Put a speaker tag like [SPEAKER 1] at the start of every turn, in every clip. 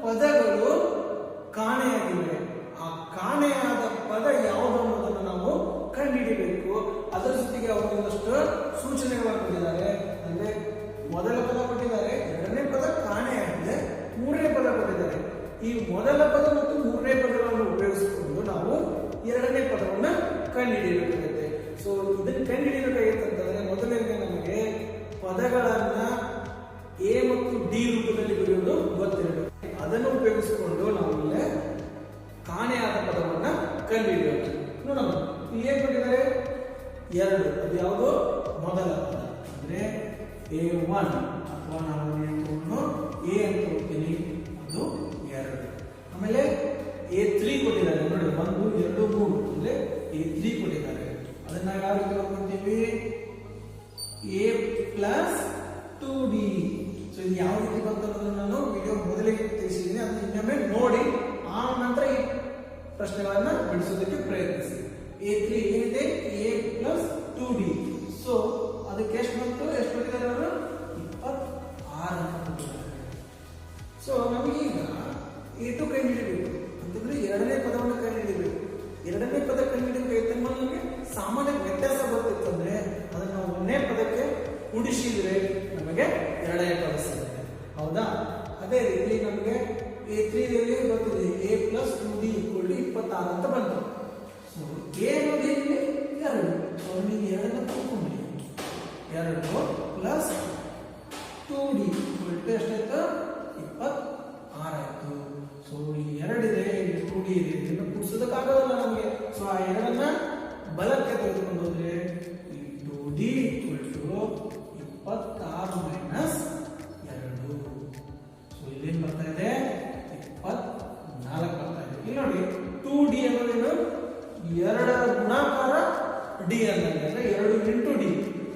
[SPEAKER 1] ಪದಗಳು ಕಾಣೆಯಾಗಿವೆ. ಆ ಕಾಣೆಯಾದ ಪದ ಯಾವುದು ಅನ್ನೋದನ್ನು ನಾವು ಕಂಡುಹಿಡಿಯಬೇಕು. ಅದರ ಜೊತೆಗೆ ಅವರು ಒಂದಷ್ಟು ಸೂಚನೆಗಳನ್ನು ಕೊಟ್ಟಿದ್ದಾರೆ. ಅಂದ್ರೆ ಮೊದಲ ಪದ ಕೊಟ್ಟಿದ್ದಾರೆ, ಎರಡನೇ ಪದ ಕಾಣೆಯಾಗಿದೆ, ಮೂರನೇ ಪದ ಕೊಟ್ಟಿದ್ದಾರೆ. ಈ ಮೊದಲ ಪದ ಮತ್ತು ಮೂರನೇ ಪದಗಳನ್ನು ಉಪಯೋಗಿಸಿಕೊಂಡು ನಾವು ಎರಡನೇ ಪದವನ್ನ ಕಂಡುಹಿಡಿಯಬೇಕಾಗುತ್ತೆ. ಸೊ ಇದನ್ನು ಕಂಡುಹಿಡಿಯಬೇಕಾಗಿತ್ತಂತಂದ್ರೆ ಮೊದಲನೇ ನಮಗೆ ಪದಗಳನ್ನ ಎ ಮತ್ತು ಡಿ ರೂಪದಲ್ಲಿ ಬರೆಯುವುದು ಗೊತ್ತಿರಬೇಕು. ಅದನ್ನು ಉಪಯೋಗಿಸಿಕೊಂಡು ನಾವು ಇಲ್ಲೇ ಕಾಣೆಯಾದ ಪದವನ್ನ ಕಂಡುಹಿಡಿಯಬೇಕು. ನೋಡೋಣ, ಇಲ್ಲಿ ಏನ್ ಕೊಟ್ಟಿದ್ದಾರೆ? ಎರಡು. ಅದು ಯಾವುದು? ಮೊದಲ ಪದ ಅಂದ್ರೆ A1 ಅಥವಾ ನಾವು ಎ ಅಂತ ಹೋಗ್ತೀನಿ, ಅದು ಎರಡು. ಆಮೇಲೆ A3 ಕೊಟ್ಟಿದ್ದಾರೆ ನೋಡಿ, 1 2 3 ಅಂದ್ರೆ A3 ಕೊಟ್ಟಿದ್ದಾರೆ. ಅದನ್ನ ಯಾವ ರೀತಿ ಬರ್ಕೊಂತೀವಿ? A plus 2D. ಸೊ ಇದು ಯಾವ ರೀತಿ ಬಂತು ಅನ್ನೋದನ್ನ ನಾನು ವಿಡಿಯೋ ಮೊದಲಿಗೆ ತಿಳಿಸಿದ್ದೀನಿ. ಅದನ್ನ ಇನ್ನೊಮ್ಮೆ ನೋಡಿ ಆ ನಂತರ ಈ ಪ್ರಶ್ನೆಗಳನ್ನ ಬಿಡಿಸೋದಕ್ಕೆ ಪ್ರಯತ್ನಿಸಿ. A3 ಏನಿದೆ? A plus 2D. ಸೊ ಅದಕ್ಕೆ ಎಷ್ಟು ಬಂತು? ಎಷ್ಟು ಕೊಟ್ಟಿದ್ದಾರೆ ಅವರು? 26 ಅಂತ ಕೊಟ್ಟಿದ್ದಾರೆ. ಸೊ ನಮಗೀಗ A2 ಕಂಡುಹಿಡಿಯಬೇಕು ಅಂತಂದ್ರೆ ಎರಡನೇ ಪದವನ್ನು ಕಂಡುಹಿಡಿಯಬೇಕು. ಎರಡನೇ ಪದ ಕಂಡುಹಿಡಿಯಬೇಕು ನಮಗೆ ಸಾಮಾನ್ಯ ವ್ಯತ್ಯಾಸ ಬರ್ತಿತ್ತು ಅಂದ್ರೆ ಅದನ್ನ ನಾವು ಒಂದನೇ ಪದಕ್ಕೆ ಕೂಡಿಸಿದ್ರೆ ನಮಗೆ ಎರಡನೇ ಪದ ಸಿಗುತ್ತೆ. ಹೌದಾ? ಅದೇ ರೀತಿ ನಮಗೆ A3 ಗೊತ್ತಿದೆ, A ಪ್ಲಸ್ 2D = 26 ಅಂತ ಬಂತು. ಸೊ A ಅನ್ನೋದು ಏನಿದೆ? 2. ಸೊ ನೀವು ಎರಡನ್ನ ತಗೊಂಡ್ರಿ, 2 ಪ್ಲಸ್ 2D = ಎಷ್ಟಾಯ್ತು? 26 ಆಯ್ತು. ಸೊ ಇಲ್ಲಿ 2 ಇದೆ, ಇಲ್ಲಿ 2D ಇದೆ, ಇದನ್ನು ಕೂಡಿಸೋದಕ್ಕಾಗಲ್ಲ ನಮಗೆ. ಸೊ ಆ ಎರಡನ್ನ ಬಲಕ್ಕೆ ತೆಗೆದುಕೊಂಡು ಹೋದ್ರೆ 2D = 26 ಮೈನಸ್ 2. ಸೊ ಇಲ್ಲೇನ್ ಬರ್ತಾ ಇದೆ? 24 ಬರ್ತಾ ಇದೆ. ಇಲ್ಲಿ ನೋಡಿ 2D ಅನ್ನೋದೇನು? 2ರ ಗುಣಾಕಾರ D ಅಂದ್ರೆ 2 ಇಂಟು D.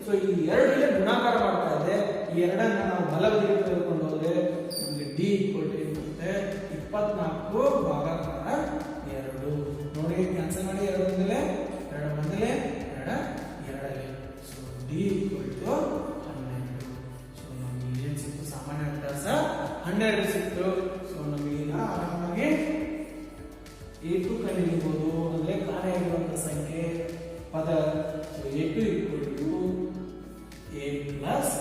[SPEAKER 1] ಸೊ ಈ 2 ಇಲ್ಲಿ ಗುಣಾಕಾರ ಮಾಡ್ತಾ ಇದೆ. ಈ ಎರಡನ್ನ ನಾವು ಬಲಬದಿಗೆ ತೆಗೆದುಕೊಂಡು ಹೋದ್ರೆ ನಮಗೆ D ಇರುತ್ತೆ 24 ಭಾಗಾಕಾರ 2. ನೋಡಿ ಕ್ಯಾನ್ಸಲ್ ಮಾಡಿ, 2 ಬಂದಲೆ 2 ಬಂದಲೆ 2 2. So D = 12. ಸೊ ನಮಗೆ ಏನ್ ಸಿಕ್ತು? ಸಾಮಾನ್ಯ ವ್ಯತ್ಯಾಸ 12 ಸಿಕ್ತು. ಸೊ ನಮಗೆ ಆರಾಮಾಗಿ A2 ಕಂಡುಹಿಡಿಯಬಹುದು. ಅಂದ್ರೆ ಕಾಣೆಯಾಗಿರುವಂತಹ ಸಂಖ್ಯೆ ಪದ. So A2 = A plus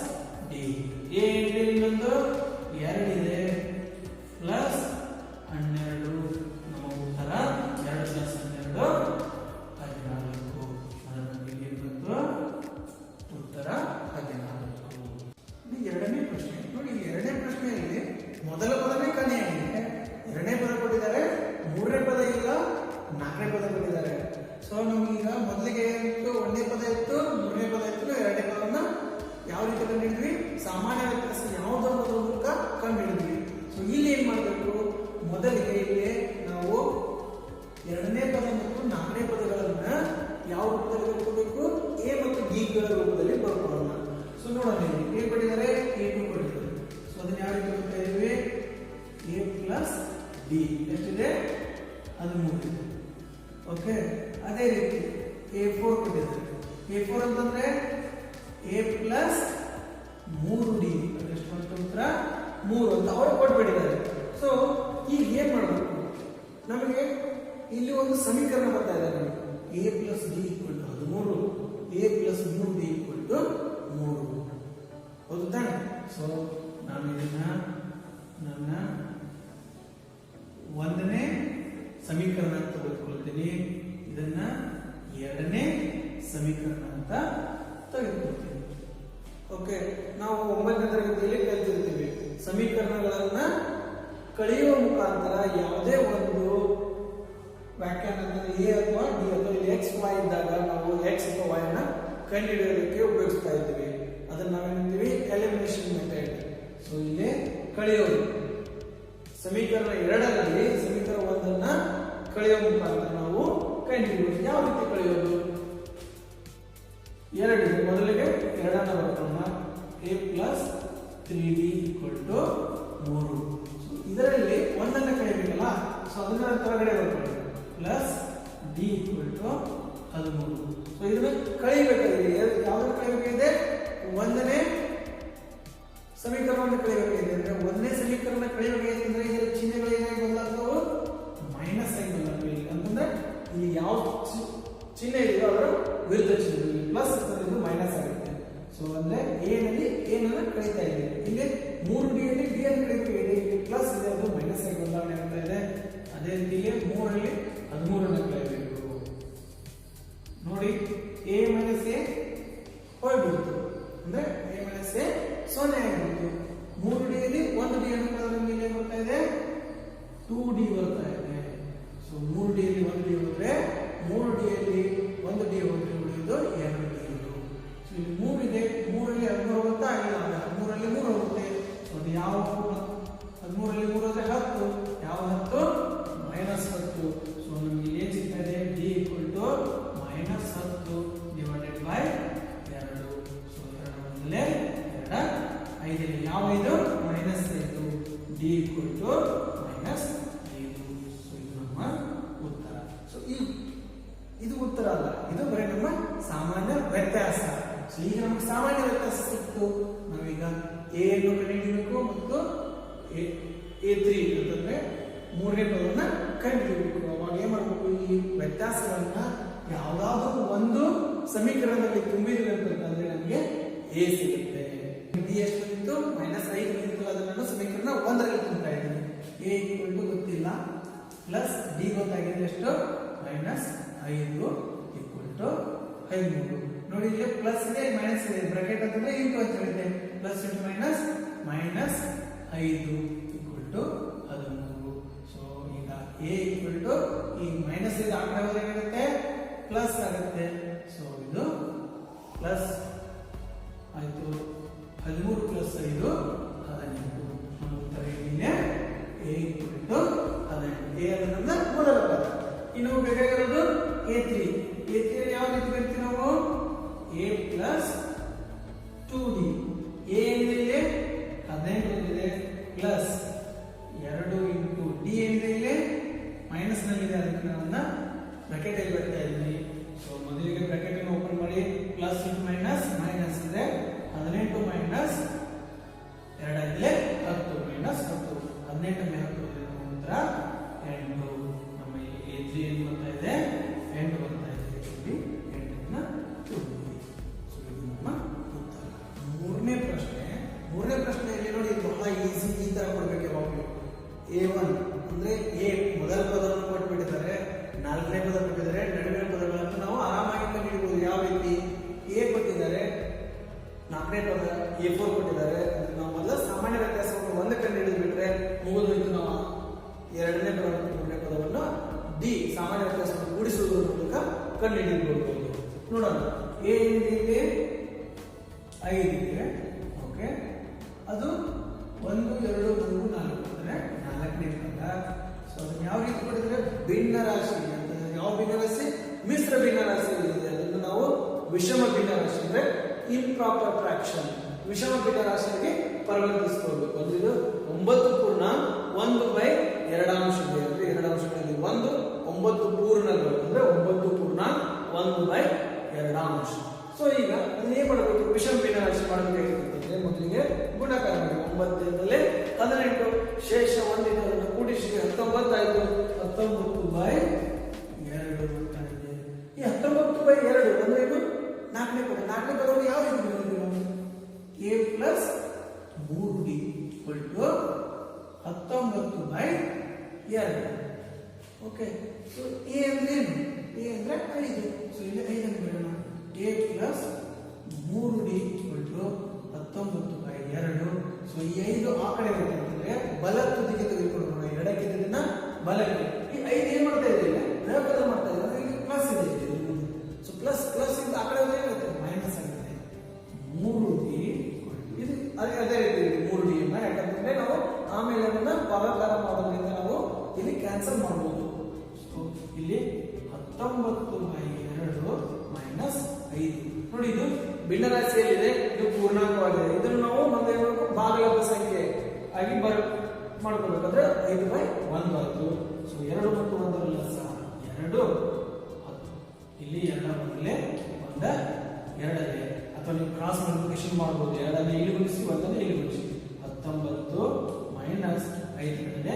[SPEAKER 1] D. A ಇನ್ನೊಂದು 2 ಇದೆ ಪ್ಲಸ್ 12. ನಮ್ಮ ಉತ್ತರ 2 ಪ್ಲಸ್ 12 14. ನಮಗೆ ಬಂತು ಉತ್ತರ 14. ಎರಡನೇ ಪ್ರಶ್ನೆ ನೋಡಿ. ಎರಡನೇ ಪ್ರಶ್ನೆಯಲ್ಲಿ ಮೊದಲ ಪದವೇ ಕಾಣೆಯಾಗಿದೆ, ಎರಡನೇ ಪದ ಕೊಟ್ಟಿದ್ದಾರೆ, ಮೂರನೇ ಪದ ಇಲ್ಲ, ನಾಲ್ಕನೇ ಪದ ಕೊಟ್ಟಿದ್ದಾರೆ. ಸೊ ನಮಗೀಗ ಮೊದಲಿಗೆ ಇತ್ತು ಒಂದನೇ ಪದ ಇತ್ತು, ಮೂರನೇ ಪದ ಇತ್ತು, ಎರಡನೇ ಪದವನ್ನ ಯಾವ ರೀತಿ ಕಂಡುಹಿಡಿದ್ವಿ? ಸಾಮಾನ್ಯ ವ್ಯತ್ಯಾಸ ಯಾವುದು ಅನ್ನೋದ್ರ ಮೂಲಕ ಕಂಡುಹಿಡಿದ್ವಿ. ಸೊ ಇಲ್ಲಿ ಏನ್ ಮಾಡಬೇಕು? ಮೊದಲಿಗೆ ಇಲ್ಲಿ ನಾವು ಎರಡನೇ ಪದ ಮತ್ತು ನಾಲ್ಕನೇ ಪದಗಳನ್ನ ಯಾವ ರೂಪದಲ್ಲಿ ಬರ್ಕೋಬೇಕು? A ಮತ್ತು D ಗಳ ರೂಪದಲ್ಲಿ ಬರ್ಕೊಳ್ಳೋಣ. ಸೊ ನೋಡೋಣ, ಏನ್ ಕೊಟ್ಟಿದ್ದಾರೆ? A2 ಕೊಟ್ಟಿದ್ದಾರೆ. ಸೊ ಅದನ್ನ ಯಾವ ರೀತಿ ಬರ್ತಾ ಇದೀವಿ? A ಪ್ಲಸ್ D ಎಷ್ಟಿದೆ? 13. ಓಕೆ. ಅದೇ ರೀತಿ A4 ಕೊಟ್ಟಿದ್ದಾರೆ. A4 ಅಂತಂದ್ರೆ A ಪ್ಲಸ್ 3D ಎಷ್ಟು ಬಂತು? ಉತ್ತರ 3 ಅಂತ ಅವರು ಕೊಟ್ಬಿಟ್ಟಿದ್ದಾರೆ. ಸೊ ಈಗ ಏನ್ ಮಾಡಬೇಕು? ನಮಗೆ ಇಲ್ಲಿ ಒಂದು ಸಮೀಕರಣ ಬರ್ತಾ ಇದೆ. A plus D = 13, A plus 3D = 3. ಹೌದು ತಾನೆ? ಸೊ ನಾನು ಇದನ್ನ ನನ್ನ ಒಂದನೇ ಸಮೀಕರಣ ಅಂತ ತೆಗೆದುಕೊಳ್ತೀನಿ, ಇದನ್ನ ಎರಡನೇ ಸಮೀಕರಣ ಅಂತ ತೆಗೆದುಕೊಳ್ತೀನಿ. ಓಕೆ. ನಾವು 9ನೇ ತರಗತಿಯಲ್ಲಿ ಕಲಿತಿರ್ತೀವಿ ಸಮೀಕರಣಗಳನ್ನ ಕಳೆಯುವ ಮುಖಾಂತರ ಯಾವುದೇ ಒಂದು ವ್ಯಾಖ್ಯಾನ ಅಂದರೆ A ಅಥವಾ D ಅಥವಾ ಇಲ್ಲಿ X Y ಇದ್ದಾಗ ನಾವು X ಅಥವಾ Y ಅನ್ನ ಕಂಡುಹಿಡಿಯೋದಕ್ಕೆ ಉಪಯೋಗಿಸ್ತಾ ಇದ್ದೀವಿ. ಅದನ್ನ ನಾವೇನಂತೀವಿ? Elimination method. ಸೊ ಇಲ್ಲಿ ಕಳೆಯೋದು. ಸಮೀಕರಣ 2ರಲ್ಲಿ ಸಮೀಕರಣ 1ಅನ್ನ ಕಳೆಯುವ ಮುಖಾಂತರ ನಾವು ಕಂಡುಹಿಡಿಯೋದು. ಯಾವ ರೀತಿ ಕಳೆಯೋದು? 2 ಮೊದಲಿಗೆ 2ಅನ್ನ ಬರ್ಕೊಳ್ಳೋಣ. A plus 3D = 3. ಇದರಲ್ಲಿ 1ಅನ್ನ ಕಳೆಯಬೇಕಲ್ಲ, ಸೊ ಅದನ್ನ ಕೆಳಗಡೆ ಬರ್ಕೊಳ್ಳಿ. Plus D = 13. ಸೊ ಇದನ್ನ ಕಳೆಯಬೇಕಾಗಿದೆ. ಯಾವ್ದನ್ನ ಕಳೆಯಬೇಕಾಗಿದೆ? 1ನೇ ಸಮೀಕರಣವನ್ನು ಕಳೆಯಬೇಕಾಗಿದೆ. ಅಂದ್ರೆ 1ನೇ ಸಮೀಕರಣ ಕಳೆಯಬೇಕಾಗಿದೆ ಅಂದ್ರೆ ಇದರ ಚಿಹ್ನೆಗಳು 2D ಬರ್ತಾ ಇದೆ. ಸೊ 3D ಯಲ್ಲಿ 1D ಹೋದ್ರೆ 3D ಯಲ್ಲಿ 1D ಹೋದ್ರೆ ಉಳಿಯೋದು 2D. ಸೊ ಇಲ್ಲಿ 3 ಇದೆ, 3ರಲ್ಲಿ 13 ಹೋಗುತ್ತಾ? ಇಲ್ಲ, 13ರಲ್ಲಿ 3 ಹೋಗುತ್ತೆ. ಸೊ ಅದು ಯಾವ 13ರಲ್ಲಿ 3 ಹೋದ್ರೆ 10, ಯಾವ 10? -10. ಸೊ ನಮಗೆ ಇಲ್ಲಿ ಏನು ಸಿಗ್ತಾ ಇದೆ? D = -10 divided by 2. ಸೊ 2 1 5 ಇಲ್ಲಿ ಯಾವ 5? -5. D = -5. ಸೊ ಇದು ನಮ್ಮ ಉತ್ತರ. ಸೊ ಇದು ಉತ್ತರ ಅಲ್ಲ, ಇದು ಬರೀ ನಮ್ಮ ಸಾಮಾನ್ಯ ವ್ಯತ್ಯಾಸ. ಸೊ ಈಗ ನಮಗೆ ಸಾಮಾನ್ಯ ವ್ಯತ್ಯಾಸ ಸಿಕ್ತು. ನಾವೀಗ ಎ ಅನ್ನು ಕಂಡುಹಿಡಿಯಬೇಕು ಮತ್ತು A3 ಅಂತಂದ್ರೆ ಮೂರನೇ ಪದವನ್ನ ಕಂಡುಹಿಡಿಯಬೇಕು. ಅವಾಗ ಏನ್ ಮಾಡಬೇಕು? ಈ ವ್ಯತ್ಯಾಸಗಳನ್ನ ಯಾವುದಾದ್ರೂ ಒಂದು ಸಮೀಕರಣದಲ್ಲಿ ತುಂಬಿದ್ವಿ ಅಂತಂದ್ರೆ ನಮಗೆ ಎ ಸಿಗುತ್ತೆ. ಡಿ ಎಷ್ಟು ಬಂದಿತ್ತು? -5 ಬಂದಿತ್ತು. ಅದನ್ನು ಸಮೀಕರಣ 1ರಲ್ಲಿ ತುಂಬ್ತಾ ಇದ್ದೀನಿ. ಎ = ಗೊತ್ತಿಲ್ಲ, ಪ್ಲಸ್ ಡಿ ಗೊತ್ತಾಗಿದೆ ಎಷ್ಟು? -5 = 13. ನೋಡಿ ಇಲ್ಲಿ ಪ್ಲಸ್ ಇದೆ ಮೈನಸ್ ಇದೆ, ಬ್ರಾಕೆಟ್ ಅಂತಂದ್ರೆ ಇಂಟು ಅಂತ ಹೇಳಿದೆ. Plus into minus -5 = 13. ಸೊ ಈಗ ಎ = ಈ ಮೈನಸ್ ಇದೆ ಆ ಕಡೆ ಹೋದ್ರೆ ಏನಾಗುತ್ತೆ? ಪ್ಲಸ್ ಆಗುತ್ತೆ. ಸೊ ಇದು ಪ್ಲಸ್ ಆಯ್ತು. 13 + 5 18. ನಮ್ಮ ಉತ್ತರ ಏನಿದೆ? ಎ = 18. ಎ ಅದನ್ನ ಮೊದಲ ಪದ. ಇನ್ನು ಬೇಕಾಗಿರೋದು A3. A3 ಯಾವ ರೀತಿ ಬರ್ತೀವಿ ನಾವು? A + 2D. A ಏನಿದೆ? 18 ಬಂದಿದೆ, ಪ್ಲಸ್ 2 ಇಂಟು ಡಿ ಏನಿದೆ? ಇಲ್ಲಿ ಮೈನಸ್ ನಲ್ಲಿದೆ, ಅದಕ್ಕೆ ನಾನು ಬ್ರಾಕೆಟ್ ಅಲ್ಲಿ ಬರ್ತಾ ಇದ್ದೀನಿ. ಸೊ ಮೊದಲಿಗೆ ಬ್ರಾಕೆಟ್ ಅನ್ನು ಓಪನ್ ಮಾಡಿ, ಪ್ಲಸ್ ಇಂಟು ಮೈನಸ್ ಮೈನಸ್ ಇದೆ, 18 - 2 10 18 ಮೇಲೆ 10 ಉತ್ತರ 8. ನಮ್ಮ A3 ಏನು ಬರ್ತಾ ಇದೆ? 8 ಬರ್ತಾ ಇದೆ. ಇಲ್ಲಿ 8ನ್ನ ತುಂಬಿದೆ. ಸೊ ಇದು ನಮ್ಮ ಉತ್ತರ. ಮೂರನೇ ಪ್ರಶ್ನೆಯಲ್ಲಿ ನೋಡಿ, ಬಹಳ ಈಸಿ. ಈ ತರ ಕೊಡ್ಬೇಕು ಯಾವಾಗಲೂ. A1 ಅಂದ್ರೆ ಎ ಮೊದಲ ಪದವನ್ನು ಕೊಟ್ಬಿಟ್ಟಿದ್ದಾರೆ, 4ನೇ ಪದ ಕೊಟ್ಟಿದ್ದಾರೆ, ನಡುವಿನ ಪದಗಳನ್ನು ನಾವು ಆರಾಮಾಗಿ ಕಂಡುಹಿಡಿಯಬಹುದು. ಯಾವ ರೀತಿ? ಎ ಕೊಟ್ಟಿದ್ದಾರೆ, 4ನೇ ಪದ A4 ಕೊಟ್ಟಿದ್ದಾರೆ. ನಾವು ಮೊದಲ ಸಾಮಾನ್ಯ ವ್ಯತ್ಯಾಸವನ್ನು 1 ಕಂಡುಹಿಡಿದ್ಬಿಟ್ರೆ ಮುಗಿದೋಯ್ತು. ನಾವು 2ನೇ ಪದ ಮತ್ತು 3ನೇ ಪದವನ್ನು ಡಿ ಸಾಮಾನ್ಯ ವ್ಯತ್ಯಾಸವನ್ನು ಕೂಡಿಸುವುದರ ಮೂಲಕ ಕಂಡುಹಿಡಿಯಬಹುದು. ನೋಡೋಣ. ಎ ಏನಿದೆ? 5 ಇದೆ. ಓಕೆ, ಅದು 1 2 3 4 ಅಂದ್ರೆ 4ನೇ ಪದ. ಸೊ ಅದನ್ನು ಯಾವ ರೀತಿ ಕೊಟ್ಟಿದ್ರೆ? ಭಿನ್ನ ರಾಶಿ ಅಂತ. ಯಾವ ಭಿನ್ನ ರಾಶಿ? ಮಿಶ್ರ ಭಿನ್ನ ರಾಶಿ ಇದೆ. ಅದನ್ನು ನಾವು ವಿಷಮ ಭಿನ್ನ ರಾಶಿ ಅಂದ್ರೆ ಇಂಪ್ರಾಪರ್ ಫ್ರಾಕ್ಷನ್, ವಿಷಮ ಭಿನ್ನ ರಾಶಿಗೆ ಪರಿವರ್ತಿಸಿಕೊಳ್ಳಬೇಕು. ಅಂದ್ರೆ ಇದು 9.1/2 ಇದೆ. ಅಂದ್ರೆ 2 ಅಂಶಗಳಲ್ಲಿ 1, 9 ಪೂರ್ಣಗಳು ಅಂದ್ರೆ 9.1/2. ಸೊ ಈಗ ಅದನ್ನ ಏನ್ ಮಾಡಬೇಕು? ವಿಷಮ ಭಿನ್ನ ರಾಶಿ ಮಾಡಬೇಕಾಗಿರ್ತದೆ. ಮೊದಲಿಗೆ ಗುಣಾಕಾರ ಮಾಡಿ. 9 18, ಶೇಷ 1 ಇದೆ, ಅದನ್ನು ಕೂಡಿಸಿ 19 ಆಯ್ತು. 19/2 ಬರ್ತಾ ಇದೆ. ಈ 19/2 ಅಂದ್ರೆ ಇದು 4ನೇ ಪದ. 4ನೇ ಪದವನ್ನು ಯಾವ ರೀತಿ ಬರೆದಿದ್ದೀವಿ? A + 3D = 19/2. Okay, so A ಅಂದ್ರೆ ಏನು? ಎ ಅಂದ್ರೆ 5. ಸೊ ಇಲ್ಲಿ 5 ಅಂತ ಬರೋಣ. A + 3D = 19/2. ಸೊ ಈ 5 ಆ ಕಡೆ ಬರ್ತದೆ, ಬಲ ತುದಿಗೆ ತೆಗೆದುಕೊಳ್ಳೋಣ. ಎಡಕ್ಕೆ ಇದನ್ನ ಬಲಕ್ಕೆ. ಈ 5 ಏನ್ ಮಾಡ್ತಾ ಇದೆ? ಪ್ರಯೋಗ ಮಾಡ್ತಾ ಇದೆ. ಇಲ್ಲಿ ಪ್ಲಸ್ ಇದೆ. ಸೊ ಪ್ಲಸ್ ಇಂದ ಆ ಕಡೆ ಹೋದ್ರೆ ಏನಾಗುತ್ತೆ? ಮೈನಸ್ ಆಗುತ್ತೆ. 3D ಇದು ಅದೇ ರೀತಿ 3D ಅನ್ನ, ಯಾಕಂದ್ರೆ ನಾವು ಆಮೇಲೆ ಅದನ್ನ ಭಾಗಾಕಾರ ಮಾಡೋದ್ರಿಂದ ನಾವು ಇಲ್ಲಿ ಕ್ಯಾನ್ಸಲ್ ಮಾಡಬಹುದು. ಸೊ ಇಲ್ಲಿ 19/2 - 5. ನೋಡಿ, ಇದು ಭಿನ್ನ ರಾಶಿಯಲ್ಲಿದೆ, ಇದು ಪೂರ್ಣಾಂಕವಾಗಿದೆ. ಇದನ್ನು ನಾವು ಮುಂದೆ ಭಾಗಲಬ್ಧ ಸಂಖ್ಯೆ ಆಗಿ ಮಾಡ್ಕೋಬೇಕಾದ್ರೆ 5/1 ಆಯ್ತು. ಸೊ 2 ಮತ್ತು 1 ಲಸ 2. ಇಲ್ಲಿ 2 ಬಂದಲೇ 1 2 ಅಥವಾ ನೀವು ಕ್ರಾಸ್ ಮಲ್ಟಿಪ್ಲಿಕೇಶನ್ ಮಾಡಬಹುದು. 2 ಇಲ್ಲಿ ಗುಣಿಸಿ 1 ಇಲ್ಲಿ ಗುಣಿಸಿ. 19 - 5 ಕಡೆ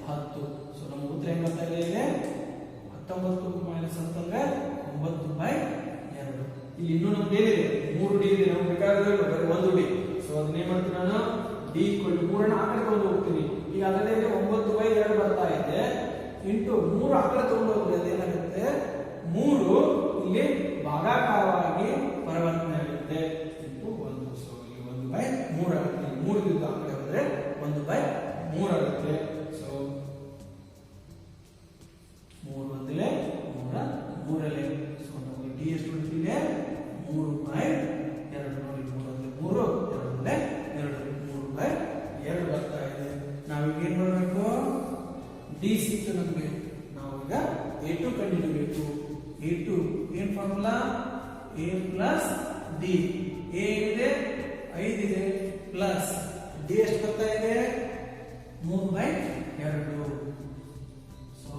[SPEAKER 1] 10. ಸೊ ನಮ್ಮ ಉತ್ತರ ಏನು ಬರ್ತಾ ಇದೆ? 19 - 10 ಅಂದ್ರೆ 9/2. ಇಲ್ಲಿ ಇನ್ನೂ ನಮ್ಗೆ ಏನಿದೆ? 3D ಇದೆ. ನಮ್ಗೆ ಬೇಕಾದ್ರೆ 1D. ಸೊ ಅದನ್ನೇ ಮಾಡ್ತೀನಿ ನಾನು, D = 3 ಆ ಕಡೆ ತಗೊಂಡು ಹೋಗ್ತೀನಿ. ಈಗ ಅದನ್ನೇ 9/2 ಬರ್ತಾ ಇದೆ. ಇಂಟು 3 ಆ ಕಡೆ ತಗೊಂಡು ಹೋದ್ರೆ ಅದೇನಾಗುತ್ತೆ? 3 ಇಲ್ಲಿ ಭಾಗಾಕಾರವಾಗಿ ಪರಿವರ್ತನೆ ಆಗುತ್ತೆ. ಇಂಟು 1. ಸೊ ಇಲ್ಲಿ 1/3 ಆಗುತ್ತೆ. 3 ದಿಂದ ಆ ಕಡೆ ಹೋದ್ರೆ 1/3 ಆಗುತ್ತೆ. ಸೊ ಡಿ ಸಿಕ್ತು ನಮಗೆ. ನಾವು ಈಗ A2 ಕಂಡುಹಿಡಿಯಬೇಕು. A2 ಏನ್ formula? A plus D. A ಇದೆ 5 ಇದೆ ಪ್ಲಸ್ ಡಿ ಎಷ್ಟು ಬರ್ತಾ ಇದೆ? 3/2. ಸೊ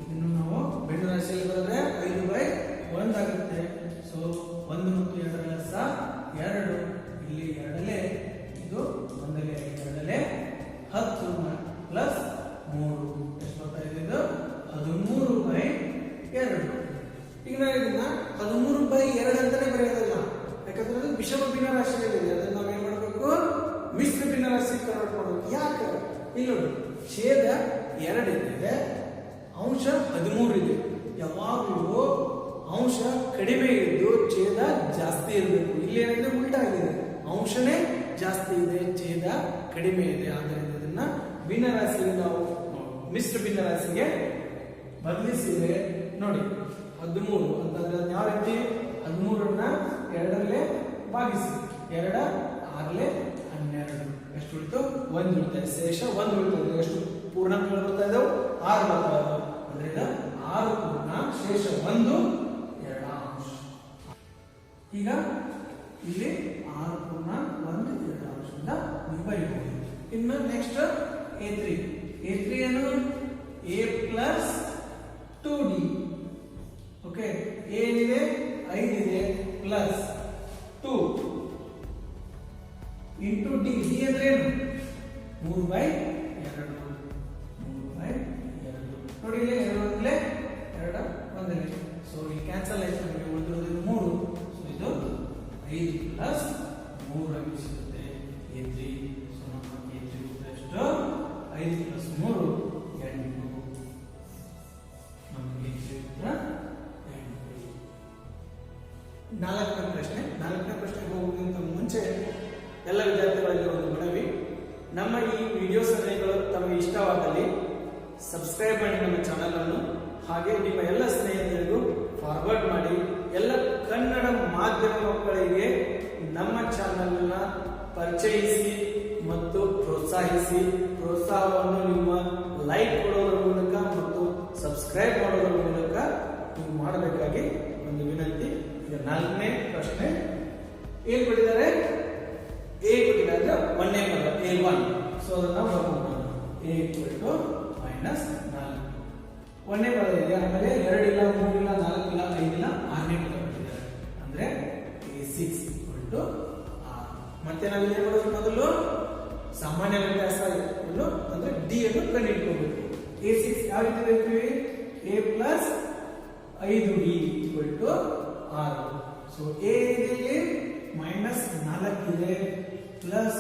[SPEAKER 1] ಇದನ್ನು ನಾವು ಬೆಂಡು ರಾಶಿಯಲ್ಲಿ ಬರೆದ್ರೆ 5/1 ಆಗುತ್ತೆ. ಸೊ 1 ಮತ್ತು 2 ಲಸ 2. ಇಲ್ಲಿ 2 ಇದು 1 2 10 ಪ್ಲಸ್ 3 ಎಷ್ಟು ಬರ್ತಾ ಇದೆ? ಇದು 13/2. ಈಗ ನಾವು ಇದನ್ನ 13/2 ಅಂತಾನೆ ಬರೆಯೋದಿಲ್ಲ, ಯಾಕಂದ್ರೆ ಅದು ವಿಷಮ ಭಿನ್ನರಾಶಿಗಳಿದೆ. ಅದನ್ನ ನಾವು ಏನ್ ಮಾಡಬೇಕು? ಮಿಶ್ರ ಭಿನ್ನರಾಶಿ ಕನ್ವರ್ಟ್ ಮಾಡಬೇಕು. ಯಾಕೆ? ಇಲ್ಲಿ ನೋಡಿ, ಛೇದ 2 ಇದೆ, ಅಂಶ 13 ಇದೆ. ಯಾವಾಗಲೂ ಅಂಶ ಕಡಿಮೆ ಇದ್ದು ಛೇದ ಜಾಸ್ತಿ ಇರಬೇಕು. ಇಲ್ಲಿ ಏನಿದೆ? ಉಲ್ಟಾ ಆಗಿದೆ, ಅಂಶನೇ ಜಾಸ್ತಿ ಇದೆ, ಛೇದ ಕಡಿಮೆ ಇದೆ. ಆದ್ದರಿಂದ ಇದನ್ನ ಭಿನ್ನರಾಶಿಗೆ ನಾವು ಮಿಶ್ರ ಭಿನ್ನರಾಶಿಗೆ ಬದಲಿಸಿದ್ರೆ ನೋಡಿ 13 ಅಂತಂದ್ರೆ ಯಾವ ರೀತಿ? 13ನ್ನ 2 ಭಾಗಿಸಿ, 2 6 12 ಎಷ್ಟು ಉಳಿತು? 1 ಉಳಿತದೆ, ಶೇಷ 1 ಉಳಿತದೆ. ಎಷ್ಟು ಪೂರ್ಣಾಂಕಗಳು ಬರ್ತಾ ಇದಾವೆ? 6 ಬರ್ತಾ ಇದಾವೆ. ಅಂದ್ರೆ 6 ಪೂರ್ಣ, ಶೇಷ 1 2 ಅಂಶ. ಈಗ ಇಲ್ಲಿ 6 ಪೂರ್ಣ 1 2 ಅಂಶದಿಂದ ನೀವು ಬರೀಬಹುದು. ಇನ್ನು ನೆಕ್ಸ್ಟ್ A3. A3 ಏನು? A plus 2D. ಓಕೆ, ಏನಿದೆ? 5 ಇದೆ ಪ್ಲಸ್ 2 ಇಂಟು ಡಿ. ಡಿ ಅಂದ್ರೆ ಏನು? 3/2. 3/2 ನೋಡಿ, ಇಲ್ಲಿ 2 1. ಸೊ ಈ ಕ್ಯಾನ್ಸಲ್ ಆಯ್ತು, ನಮಗೆ ಉಳಿದಿರೋದು 3. ಸೊ ಇದು 5 ಪ್ಲಸ್ 3 ಆಗಿ ಸಿಗುತ್ತೆ A3. ಸೊ ನಮ್ಮ A3 ಎಷ್ಟು? 5 ಪ್ಲಸ್ 3 8. ನಮಗೆ ನಾಲ್ಕನೇ ಪ್ರಶ್ನೆಗೆ ಹೋಗುವುದಕ್ಕಿಂತ ಮುಂಚೆ ಎಲ್ಲ ವಿದ್ಯಾರ್ಥಿಗಳಲ್ಲಿ ಒಂದು ಮನವಿ. ನಮ್ಮ ಈ ವಿಡಿಯೋ ಸರಣಿಗಳು ತಮಗೆ ಇಷ್ಟವಾದಲ್ಲಿ ಸಬ್ಸ್ಕ್ರೈಬ್ ಮಾಡಿ ನಮ್ಮ ಚಾನಲ್ ಅನ್ನು. ಹಾಗೆ ನಿಮ್ಮ ಎಲ್ಲ ಸ್ನೇಹಿತರಿಗೂ ಫಾರ್ವರ್ಡ್ ಮಾಡಿ. ಎಲ್ಲ ಕನ್ನಡ ಮಾಧ್ಯಮ ಮಕ್ಕಳಿಗೆ ನಮ್ಮ ಚಾನಲ್ನ ಪರಿಚಯಿಸಿ ಮತ್ತು ಪ್ರೋತ್ಸಾಹಿಸಿ. ಪ್ರೋತ್ಸಾಹವನ್ನು ನಿಮ್ಮ ಲೈಕ್ ಕೊಡೋದ್ರ ಮೂಲಕ ಮತ್ತು ಸಬ್ಸ್ಕ್ರೈಬ್ ಮಾಡೋದ್ರ ಮೂಲಕ ನೀವು ಮಾಡಬೇಕಾಗಿ ಒಂದು ವಿನಂತಿ. ಈಗ 4ನೇ ಪ್ರಶ್ನೆ ಏನ್ ಕೊಟ್ಟಿದ್ದಾರೆ? A ಕೊಟ್ಟಿದ್ದಾರೆ, 1ನೇ ಪದ A1. ಸೊ ಅದನ್ನ ಬರ್ಕೊಂಡು A = -4. 1ನೇ ಪದ ಇದೆ, ಆಮೇಲೆ 2 ಇಲ್ಲ, 3 ಇಲ್ಲ, 4 ಇಲ್ಲ, 5 ಇಲ್ಲ, 6ನೇ ಪದ ಕೊಟ್ಟಿದ್ದಾರೆ. ಅಂದ್ರೆ A6 = 6. ಮತ್ತೆ ನಾವು ಏನ್ ಮಾಡೋದು? ಮೊದಲು ಸಾಮಾನ್ಯ ವ್ಯತ್ಯಾಸ ಅಂದ್ರೆ ಡಿ ಅನ್ನು ಕಂಡುಹಿಡಿಯಬೇಕು. A6 ಯಾವ ರೀತಿ ಬರೀತೀವಿ? A plus 5D = 6. So A ಇದೆ -4 ಇದೆ ಪ್ಲಸ್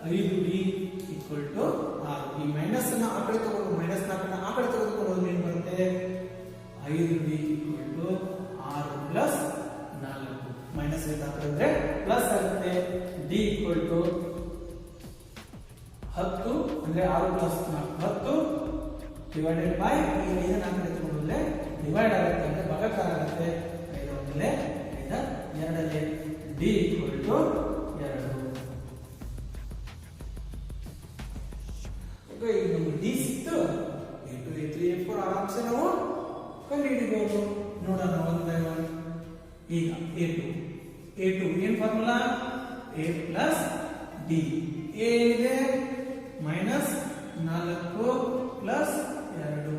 [SPEAKER 1] 5D = 6. ಈ ಮೈನಸ್ ಅನ್ನ ಆ ಕಡೆ ತಗೊಂಡು -4ನ್ನ ಆ ಕಡೆ ತೆಗೆದುಕೊಂಡು ಏನು ಬರುತ್ತೆ? 5D = 6 plus 4. ಮೈನಸ್ ಹಾಕಿದ್ರೆ ಪ್ಲಸ್ ಆಗುತ್ತೆ. D = 10 ಅಂದ್ರೆ 6 ಪ್ಲಸ್ 4 10 ಡಿವೈಡೆಡ್ ಬೈ ಈ 5 ನ ಆ ಕಡೆ ತಗೊಂಡ್ರೆ ಡಿವೈಡ್ ಆಗುತ್ತೆ, ಅಂದ್ರೆ ಭಾಗಾಕಾರ ಆಗುತ್ತೆ. 5 ಒಂದಲೇ 5 ಎರಡಲೇ D = 2. ಓಕೆ, ಈಗ ನಮಗೆ D ಸಿಕ್ತು. A2 A3 A4 ಆರಾಮ್ಸೆ ನಾವು ಕಂಡುಹಿಡಿಬಹುದು. ನೋಡೋಣ ಒಂದು ಬೈ ಒಂದು. ಈಗ A2 ಏನ್ formula? A plus D. A ಇದೆ -4 ಪ್ಲಸ್ 2.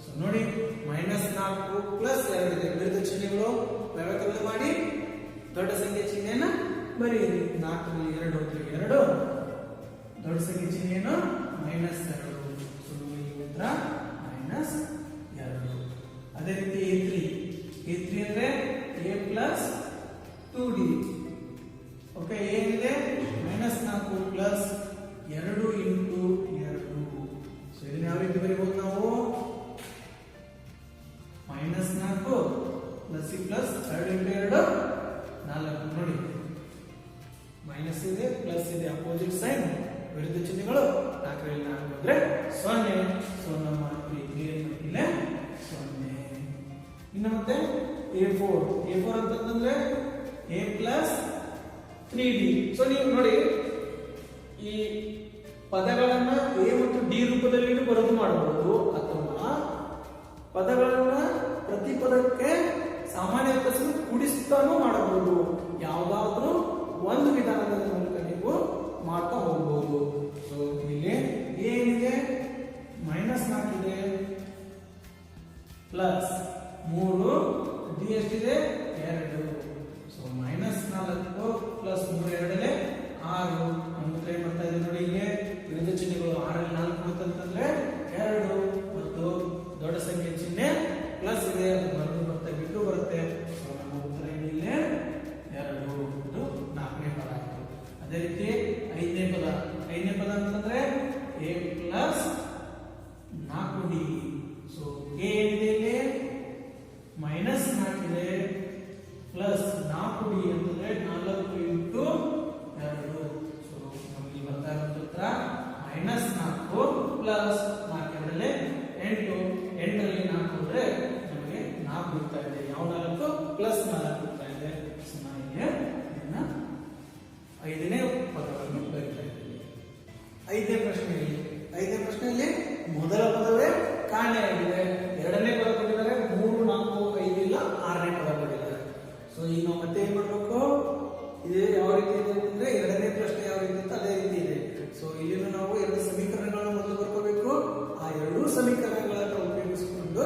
[SPEAKER 1] ಸೊ ನೋಡಿ, -4 ಪ್ಲಸ್ 2 ಇದೆ. ವಿರುದ್ಧ ಚಿಹ್ನೆಗಳು ವ್ಯವಕಲನ ಮಾಡಿ ದೊಡ್ಡ ಸಂಖ್ಯೆ ಚಿಹ್ನೆಯನ್ನ ಬರೆಯಿರಿ. 4 ರಲ್ಲಿ 2 ಹೋದ್ರೆ 2, ದೊಡ್ಡ ಸಂಖ್ಯೆ ಚಿಹ್ನೆಯನ್ನು -2. ಸೊ ಉತ್ತರ -2. ಅದೇ ರೀತಿ A3 ಅಂದ್ರೆ A ಪ್ಲಸ್ 2D. ಓಕೆ, ಏನಿದೆ? -4 ಪ್ಲಸ್ 2 ಇಂಟು 2. ಸೊ ಇದನ್ನ ಯಾವ ರೀತಿ ಬರೀಬಹುದು ನಾವು? -4 ಪ್ಲಸ್ 2 ಇಂಟು 2 4. ನೋಡಿ, ಮೈನಸ್ ಇದೆ ಪ್ಲಸ್ ಇದೆ, ಅಪೋಸಿಟ್ ಸೈನ್, ವಿರುದ್ಧ ಚಿಹ್ನೆಗಳು. 4 ರಲ್ಲಿ 4 ಹೋದ್ರೆ 0. ಸೊ ನಮ್ಮ ಇಲ್ಲೇ 0. ಇನ್ನು ಮತ್ತೆ A4 ಅಂತಂದ್ರೆ A ಪ್ಲಸ್ 3D. ಸೊ ನೀವು ನೋಡಿ, ಈ ಪದಗಳನ್ನ A ಮತ್ತು D ರೂಪದಲ್ಲಿ ಬರೆದು ಮಾಡಬಹುದು, ಅಥವಾ ಪದಗಳನ್ನ ಪ್ರತಿ ಪದಕ್ಕೆ ಸಾಮಾನ್ಯ ಕೂಡಿಸ್ತಾನೂ ಮಾಡಬಹುದು. ಯಾವುದಾದ್ರೂ ಒಂದು ವಿಧಾನದ ಮೂಲಕ ನೀವು ಮಾಡ್ತಾ ಹೋಗ್ಬೋದು. ಸೊ ಇಲ್ಲಿ ಏನಿದೆ -4 ಇದೆ ಪ್ಲಸ್ 3 ಡಿ ಎಷ್ಟಿದೆ 2. So -4 plus 3 2 6. ನಮ್ಮ ಏನ್ ಮಾಡ್ತಾ ಇದೆ ನೋಡಿ, ಇಲ್ಲಿ ವಿರುದ್ಧ ಚಿಹ್ನೆಗಳು 6 ರಲ್ಲಿ 4 ಬರುತ್ತಂತಂದ್ರೆ 2 ಮತ್ತು ದೊಡ್ಡ ಸಂಖ್ಯೆ ಚಿಹ್ನೆ ಪ್ಲಸ್ ಇದೆ, ಅದು ಬರೆದು ಬರುತ್ತೆ ಬಿಟ್ಟು ಬರುತ್ತೆ. ಸೊ ನಮ್ಮ ಉತ್ತರ ಏನಿದೆ 2 ಇದು 4ನೇ ಪದ ಆಯಿತು. ಅದೇ ರೀತಿ 5ನೇ ಪದ ಅಂತಂದ್ರೆ a plus 4d. So a ಏನಿದೆ ಇಲ್ಲಿ -4 ಇದೆ ಪ್ಲಸ್ 4d ಅಂತಂದ್ರೆ 4 ಇಂಟು 2. ಸೊ ನಮಗೆ ಬರ್ತಾ ಇರೋ ಉತ್ತರ -4 ಪ್ಲಸ್ 4 2 8. 8ರಲ್ಲಿ 4 ಅಂದ್ರೆ ನಮಗೆ 4 ಬರ್ತಾ ಇದೆ. ಯಾವ 4 ಪ್ಲಸ್ 4 ಬರ್ತಾ ಇದೆ. ಸೊ ನಾವೀಗ ಇದನ್ನ 5ನೇ ಪದವನ್ನು ಬರೀತಾ ಇದ್ದೀವಿ. 5ನೇ ಪ್ರಶ್ನೆಯಲ್ಲಿ ಮೊದಲ ಪದವೇ ಕಾಣೆಯಾಗಿದೆ. 2ನೇ ಪದ ಕೊಟ್ಟಿದ್ದಾರೆ, 3 4 5 ಇಲ್ಲ 6ನೇ ಪದ ಕೊಟ್ಟಿದ್ದಾರೆ. ಸೊ ಈಗ ನಾವು ಮತ್ತೆ ಏನ್ ಮಾಡ್ಬೇಕು, ಇದು ಯಾವ ರೀತಿ ಇದೆ ಅಂತಂದ್ರೆ 2ನೇ ಪ್ರಶ್ನೆ ಯಾವ ರೀತಿ ಇತ್ತು ಅದೇ ರೀತಿ ಇದೆ. ಸೊ ಇಲ್ಲಿನೂ ನಾವು 2 ಸಮೀಕರಣಗಳನ್ನು ಮೊದಲು ಬರ್ಕೋಬೇಕು. ಆ 2 ಸಮೀಕರಣಗಳನ್ನು ಉಪಯೋಗಿಸಿಕೊಂಡು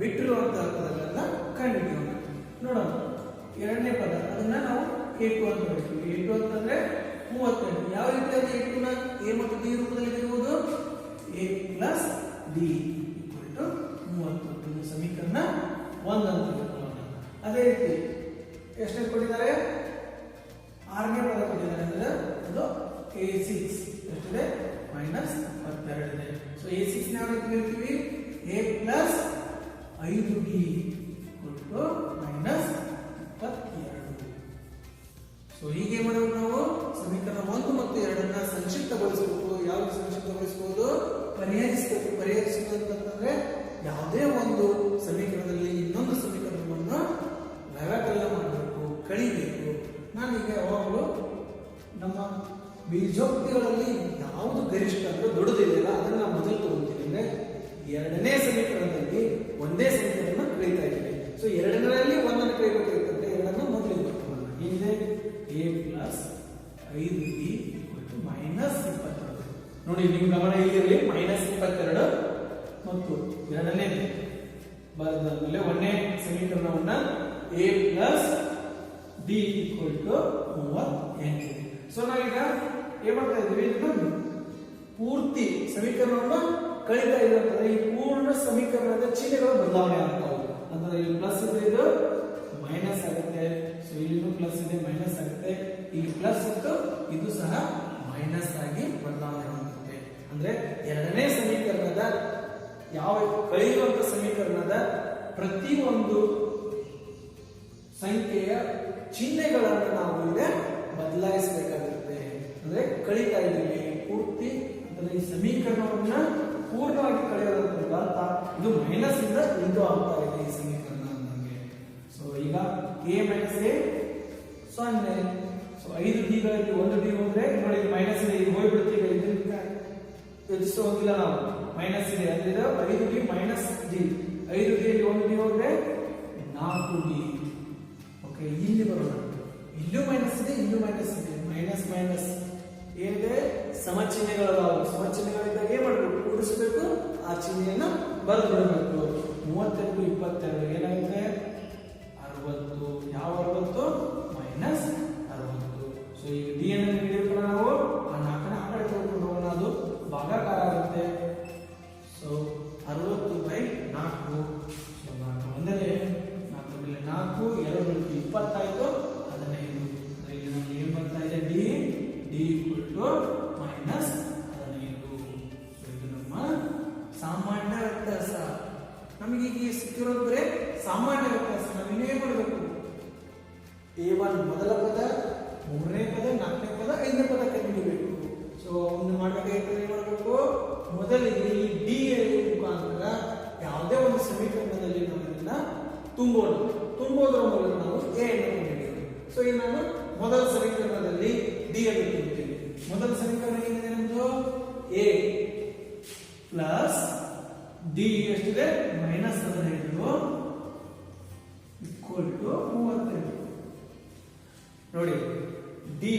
[SPEAKER 1] ಬಿಟ್ಟಿರುವಂತಹ ಪದಗಳನ್ನ ಕಂಡುಹಿಡಿಯೋಣ. ನೋಡೋಣ 2ನೇ ಪದ, ಅದನ್ನ ನಾವು a2 ಅಂತ ಬರೀತೀವಿ. a2 ಅಂತಂದ್ರೆ 38. ಯಾವ ರೀತಿಯಾಗಿ a2 ನ a ಮತ್ತು d ರೂಪದಲ್ಲಿ ಬರೆಯುವುದು, a ಪ್ಲಸ್ d = 30. ಇದು ಸಮೀಕರಣ 1 ಅಂತ ತಿಳ್ಕೊಳ್ಳೋಣ. ಅದೇ ರೀತಿ ಎಷ್ಟೇ ಕೊಟ್ಟಿದ್ದಾರೆ, 6ನೇ ಪದ ಕೊಟ್ಟಿದ್ದಾರೆ ಅಂದ್ರೆ ಅದು a6 ಎಷ್ಟಿದೆ -22 ಇದೆ. ಸೊ a6 ನ ಯಾವ ರೀತಿ ಬರೀತೀವಿ, a ಪ್ಲಸ್ 5d = -22. ಸೊ ಹೀಗೆ ಮಾಡಬೇಕು ನಾವು. ಸಮೀಕರಣ 1 ಮತ್ತು 2 ಸಂಕ್ಷಿಪ್ತಗೊಳಿಸಬೇಕು. ಯಾವ ಸಂಕ್ಷಿಪ್ತಗೊಳಿಸಬಹುದು, ಪರಿಹರಿಸಬೇಕಂತಂದ್ರೆ ಯಾವುದೇ ಒಂದು ಸಮೀಕರಣದಲ್ಲಿ ಇನ್ನೊಂದು ಸಮೀಕರಣವನ್ನು ವ್ಯವಕಲನ ಮಾಡಬೇಕು, ಕಳಿಬೇಕು. ನಾನೀಗ ಯಾವಾಗಲೂ ನಮ್ಮ ಬೀಜೋಕ್ತಿಗಳಲ್ಲಿ ಯಾವುದು ಗರಿಷ್ಠ ಅಂದ್ರೆ ದೊಡ್ಡದಿದೆಯಲ್ಲ ಅದನ್ನ ನಾವು ಮೊದಲು ತಗೊಳ್ತೀವಿ. ಅಂದ್ರೆ 2ನೇ ಸಮೀಕರಣದಲ್ಲಿ ಒಂದೇ ಸಮೀಕರಣ ಕಳೀತಾ ಇದ್ದೀವಿ. ಸೊ 2ರಲ್ಲಿ 1 ಕಳಿಬೇಕಾಗಿರ್ತಂದ್ರೆ 2 ಮೊದಲು ಬರ್ತೀವಿ. ಏನಿದೆ, a ಪ್ಲಸ್ 5d = -22. ನೋಡಿ ನಿಮ್ಮ ಗಮನ ಇಲ್ಲಿರಲಿ, -22 ಮತ್ತು 2ನೇ ಬರೆದ ಮೇಲೆ 1ನೇ ಸಮೀಕರಣವನ್ನ a ಪ್ಲಸ್ d = 38. ಸೊ ನಾವೀಗ ಏನ್ ಮಾಡ್ತಾ ಇದ್ದೀವಿ, ಇದನ್ನು ಪೂರ್ತಿ ಸಮೀಕರಣವನ್ನು ಕಳೀತಾ ಇರುವಂತಂದ್ರೆ ಈ ಪೂರ್ಣ ಸಮೀಕರಣದ ಚಿಹ್ನೆಗಳು ಬದಲಾವಣೆ ಆಗ್ತಾವೆ. ಅಂದ್ರೆ ಇಲ್ಲಿ ಪ್ಲಸ್ ಇದ್ರೆ ಇದು ಮೈನಸ್ ಆಗುತ್ತೆ. ಸೊ ಇಲ್ಲಿನೂ ಪ್ಲಸ್ ಇದೆ ಮೈನಸ್ ಆಗುತ್ತೆ. ಇಲ್ಲಿ ಪ್ಲಸ್ ಇತ್ತು, ಇದು ಸಹ ಮೈನಸ್ ಆಗಿ ಬದಲಾವಣೆ ಆಗುತ್ತೆ. ಅಂದ್ರೆ 2ನೇ ಸಮೀಕರಣದ ಯಾವ ಕಳೆಯುವಂತ ಸಮೀಕರಣದ ಪ್ರತಿಯೊಂದು ಸಂಖ್ಯೆಯ ಚಿಹ್ನೆಗಳನ್ನು ನಾವು ಇಲ್ಲಿ ಬದಲಾಯಿಸಬೇಕಾಗುತ್ತೆ. ಅಂದ್ರೆ ಕಳೀತಾ ಇದ್ದೀವಿ ಪೂರ್ತಿ, ಅಂದ್ರೆ ಈ ಸಮೀಕರಣವನ್ನ ಪೂರ್ಣವಾಗಿ ಕಳೆಯೋದ್ರ ಅರ್ಥ ಇದು ಮೈನಸ್ ಇಂದ ಇದು ಆಗ್ತಾ ಇದೆ ಈ ಸಮೀಕರಣ ನಮಗೆ. ಸೊ ಈಗ a - a 0. ಸೊ 5d ಗಳಲ್ಲಿ 1d ಹೋದ್ರೆ ನೋಡಿ ಮೈನಸ್ ಇದೆ, ಈಗ ಹೋಗ್ಬಿಡುತ್ತೆ. ಈಗ ಇದನ್ನ ಯೋಚಿಸೋ ಹೋಗಿಲ್ಲ ನಾವು, ಮೈನಸ್ ಇದೆ ಅಂದ್ರೆ 5d ಮೈನಸ್ d. 5d ಅಲ್ಲಿ 1d ಹೋದ್ರೆ 4d. ಓಕೆ, ಇಲ್ಲಿ ಬರೋಣ. ಇಲ್ಲೂ ಮೈನಸ್ ಇದೆ, ಇಲ್ಲೂ ಮೈನಸ್ ಇದೆ. ಮೈನಸ್ ಮೈನಸ್ ಏನಿದೆ, ಸಮಚಿಹ್ನೆಗಳದಾವು. ಸಮಚಿಹ್ನೆಗಳಿದ್ದಾಗ ಏನ್ ಮಾಡ್ಬೇಕು, ಕೂಡಿಸಬೇಕು, ಆ ಚಿಹ್ನೆಯನ್ನ ಬರೆದು ಬಿಡಬೇಕು. 38 22 ಏನಾಗುತ್ತೆ 60. ಯಾವ 60? -60. ಸೊ ಈಗ ಡಿ ಅನ್ನು ಹಿಡಿಯೋಣ ನಾವು, ಆ 4ನ ಆ ಕಡೆ ತಗೊಂಡು ಹೋಗೋಣ, ಅದು ಭಾಗಾಕಾರ ಆಗುತ್ತೆ. ಸೊ 60/4. ಸೊ 4 ಒಂದನೇ 4 ಮೇಲೆ 4 2 20 ಆಯ್ತು. 15. ಇಲ್ಲಿ ನಮಗೆ ಏನ್ ಬರ್ತಾ ಇದೆ, d = -15. ಸೊ ಇದು ನಮ್ಮ ಸಾಮಾನ್ಯ ವ್ಯತ್ಯಾಸ. ನಮಗೆ ಈಗ ಸಿಕ್ಕಿರೋದು ಬರೇ ಸಾಮಾನ್ಯ ವ್ಯತ್ಯಾಸ. ನಾವು ಇನ್ನೇನ್ ಮಾಡಬೇಕು, a1 ಮೊದಲ ಪದ, 3ನೇ ಪದ, 4ನೇ ಪದ, 5ನೇ ಪದ ಕಂಡುಹಿಡಿಯಬೇಕು. ಸೊ ಒಂದು ಮಾಡಬೇಕಾಗಿತ್ತು, ಏನ್ ಮಾಡಬೇಕು, ಮೊದಲಿಗೆ ಈ ಡಿ ಮುಖಾಂತರ ಯಾವುದೇ ಒಂದು ಸಮೀಕರಣದಲ್ಲಿ ನಾವು ಇದನ್ನ ತುಂಬೋದ್ರ ಮೂಲಕ ನಾವು ಎ ಅನ್ನು ಕಂಡುಹಿಡಿಯೋದು. ಸೊ ಈಗ ನಾನು ಮೊದಲ ಸಮೀಕರಣದಲ್ಲಿ ಡಿ ಅನ್ನು ತುಂಬ್ತೀನಿ. ಮೊದಲ ಸಮೀಕರಣ ಏನಿದೆ ನಮ್ದು, a ಪ್ಲಸ್ ಡಿ ಎಷ್ಟಿದೆ -15 ಈಕ್ವಲ್ ಟು 32. ನೋಡಿ ಡಿ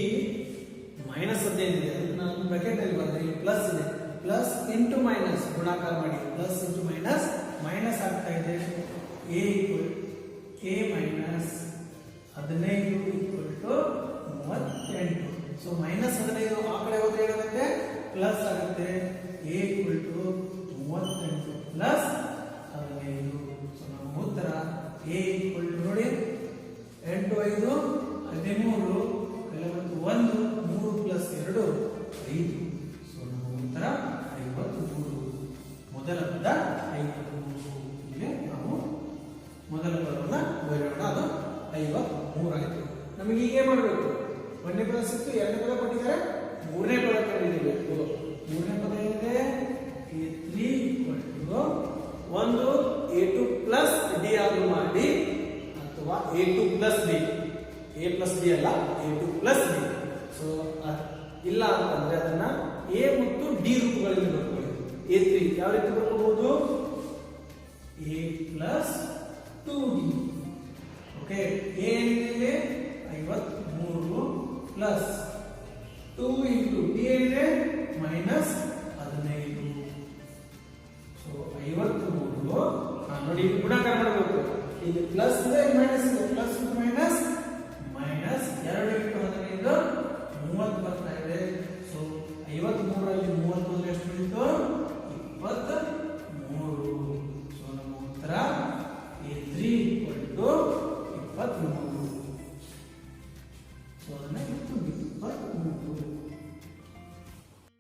[SPEAKER 1] -15 ಇದೆ, ನಾನು ಬ್ರಾಕೆಟ್ ಅಲ್ಲಿ ಬರೆದ್ರೆ ಇಲ್ಲಿ ಪ್ಲಸ್ ಇದೆ, ಪ್ಲಸ್ ಇಂಟು ಮೈನಸ್ ಗುಣಾಕಾರ ಮಾಡಿ, ಪ್ಲಸ್ ಇಂಟು ಮೈನಸ್ ಮೈನಸ್ ಆಗ್ತಾ ಇದೆ. A equal k minus 15 equal to 38. So -15 ಆ ಕಡೆ ಹೋದ್ರೆ ಏನಾಗುತ್ತೆ ಪ್ಲಸ್ ಆಗುತ್ತೆ. A equal to 38 plus 15. So ನಮ್ಮ ಉತ್ತರ ಎ ಈಕ್ವಲ್ ಟು ನೋಡಿ 8 5 13 ಕೆಲವೊಂದು 1 3 ಪ್ಲಸ್ 2 5. ಸೊ ನಮ್ಮ ಉತ್ತರ 53. ಮೊದಲ ಪದ 53. ಇಲ್ಲಿ ನಾವು ಮೊದಲ ಪದವನ್ನು ಬರೆಯೋಣ, ಅದು 53 ಆಯಿತು. ನಮಗೆ ಹೀಗೆ ಮಾಡಬೇಕು, ಒಂದನೇ ಪದ ಸಿಕ್ತು, ಎರಡನೇ ಪದ ಕೊಟ್ಟಿದ್ದಾರೆ, ಮೂರನೇ ಪದ ಕಂಡುಹಿಡಿಯಬೇಕು. ಮೂರನೇ ಪದ ಏನಿದೆ A3 ಒಂದು A2 ಪ್ಲಸ್ ಡಿ ಆಗಿ ಮಾಡಿ, ಅಥವಾ A2 plus D, A plus D ಅಲ್ಲ A2 ಪ್ಲಸ್ ಡಿ. ಸೊ ಇಲ್ಲ ಅಂತಂದ್ರೆ ಅದನ್ನ ಎ ಮತ್ತು ಡಿ ರೂಪಗಳಲ್ಲಿ ಬರ್ಕೊಳ್ಳಿ. A3 ಯಾವ ರೀತಿ ಬರ್ಕೋಬಹುದು, A plus 2D. Okay, A ಏನಿದೆ 53 ಪ್ಲಸ್ 2 ಇಂಟು ಡಿ ಏನಿದೆ -15. ಸೊ 53. ನೋಡಿ ಇಲ್ಲಿ ಗುಣಾಕಾರ ಮಾಡಬೇಕು, ಇಲ್ಲಿ ಪ್ಲಸ್ ಇದೆ ಮೈನಸ್ ಇದೆ, ಪ್ಲಸ್ ಮೈನಸ್ ಮೈನಸ್ 2 ಇಂಟು 15 30 ಬರ್ತಾ ಇದೆ. ಸೊ 53 ರಲ್ಲಿ 30 ಅಂದ್ರೆ ಎಷ್ಟು ಉಳಿತು 23. ಸೊ ನಮ್ಮ ಉತ್ತರ A3 ಈಕ್ವಲ್ ಟು 23. ಸೊ ಅದನ್ನ 23.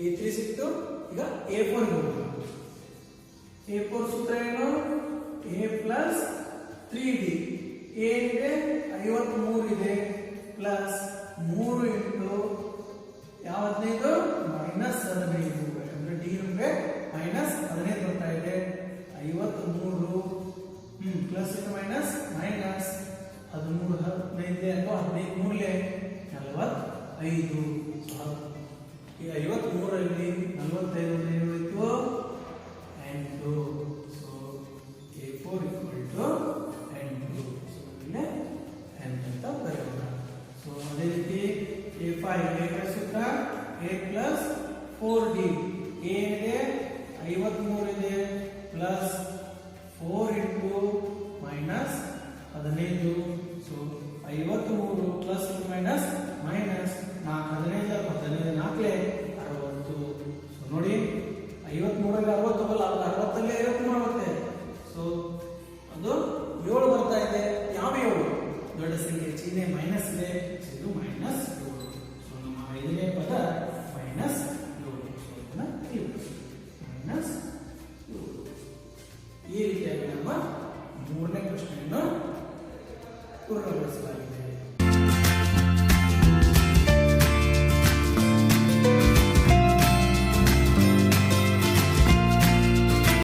[SPEAKER 1] A3 ಸಿಕ್ತು. ಈಗ A4 A4 ಸೂತ್ರ ಏನು, A ಪ್ಲಸ್ 3D. A ಇದೆ 53 ಇದೆ ಪ್ಲಸ್ 3 ಇಂಟು ಯಾವ 15 -15. ಯಾಕಂದ್ರೆ ಡಿ ನಮಗೆ -15 ಬರ್ತಾ ಇದೆ. 53 ಪ್ಲಸ್ ಇಂಟು ಮೈನಸ್ ಮೈನಸ್ 13 15 ಅಥವಾ 15 45. ಈಗ 53 ರಲ್ಲಿ 45 ಏನಾಯಿತು 8. So A4 equal to 8. So ಇಲ್ಲಿ 8 ಅಂತ ಬರೆಯೋಣ. ಸೊ ಅದೇ ರೀತಿ A5 ಸೂತ್ರ A ಪ್ಲಸ್ 4D. A ಇದೆ 53 ಇದೆ plus 4 into minus 15. So 53 plus minus minus 15 4 60. So ನೋಡಿ 53 ರಲ್ಲಿ 60 ಬಲ್ಲ, 60 ರಲ್ಲಿ 50 ಮಾಡುತ್ತೆ. ಸೊ ಅದು 7 ಬರ್ತಾ ಇದೆ. ಯಾವ 7 ದೊಡ್ಡ ಸಂಖ್ಯೆ ಚಿಹ್ನೆ ಮೈನಸ್ ಇದೆ, ಇದು -7. ಸೊ ನಮ್ಮ 5ನೇ ಪದ -7. ಸೊ ಇದನ್ನ -7. ಈ ರೀತಿಯಾಗಿ ನಮ್ಮ 3ನೇ ಪ್ರಶ್ನೆಯನ್ನು ಪೂರ್ಣಗೊಳಿಸಲಾಗಿದೆ.